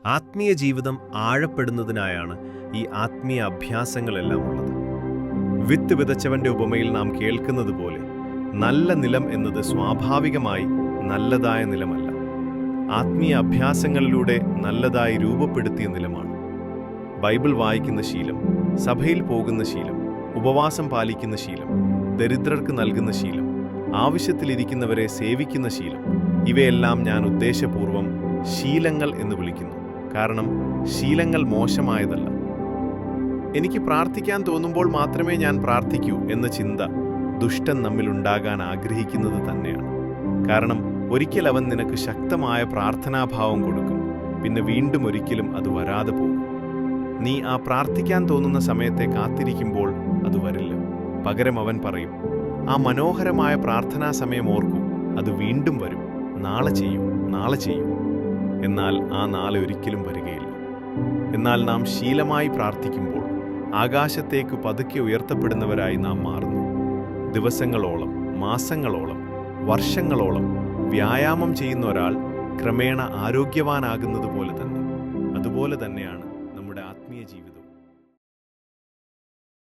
ആത്മീയ ജീവിതം ആഴപ്പെടുന്നതിനായാണ് ഈ ആത്മീയ അഭ്യാസങ്ങളെല്ലാം ഉള്ളത്. വിത്ത് വിതച്ചവന്റെ ഉപമയിൽ നാം കേൾക്കുന്നത് പോലെ നല്ല നിലം എന്നത് സ്വാഭാവികമായി നല്ലതായ നിലമല്ല. ആത്മീയ അഭ്യാസങ്ങളിലൂടെ നല്ലതായി രൂപപ്പെടുത്തിയ നിലമാണ്. ബൈബിൾ വായിക്കുന്ന ശീലം, സഭയിൽ പോകുന്ന ശീലം, ഉപവാസം പാലിക്കുന്ന ശീലം, ദരിദ്രർക്ക് നൽകുന്ന ശീലം, ആവശ്യത്തിലിരിക്കുന്നവരെ സേവിക്കുന്ന ശീലം, ഇവയെല്ലാം ഞാൻ ഉദ്ദേശപൂർവം ശീലങ്ങൾ എന്ന് വിളിക്കുന്നു. കാരണം ശീലങ്ങൾ മോശമായതല്ല. എനിക്ക് പ്രാർത്ഥിക്കാൻ തോന്നുമ്പോൾ മാത്രമേ ഞാൻ പ്രാർത്ഥിക്കൂ എന്ന ചിന്ത ദുഷ്ടൻ നമ്മിലുണ്ടാകാൻ ആഗ്രഹിക്കുന്നത് തന്നെയാണ്. കാരണം ഒരിക്കൽ അവൻ നിനക്ക് ശക്തമായ പ്രാർത്ഥനാഭാവം കൊടുക്കും, പിന്നെ വീണ്ടും ഒരിക്കലും അത് വരാതെ പോകും. നീ ആ പ്രാർത്ഥിക്കാൻ തോന്നുന്ന സമയത്തെ കാത്തിരിക്കുമ്പോൾ അത് വരില്ല. പകരം അവൻ പറയും, ആ മനോഹരമായ പ്രാർത്ഥനാ സമയം ഓർക്കൂ, അത് വീണ്ടും വരും, നാളെ ചെയ്യൂ, നാളെ ചെയ്യൂ. എന്നാൽ ആ നാളെ ഒരിക്കലും വരികയില്ല. എന്നാൽ നാം ശീലമായി പ്രാർത്ഥിക്കുമ്പോൾ ആകാശത്തേക്ക് പതുക്കെ ഉയർത്തപ്പെടുന്നവരായി നാം മാറുന്നു. ദിവസങ്ങളോളം, മാസങ്ങളോളം, വർഷങ്ങളോളം വ്യായാമം ചെയ്യുന്ന ഒരാൾ ക്രമേണ ആരോഗ്യവാനാകുന്നത് പോലെ തന്നെ. അതുപോലെ തന്നെയാണ്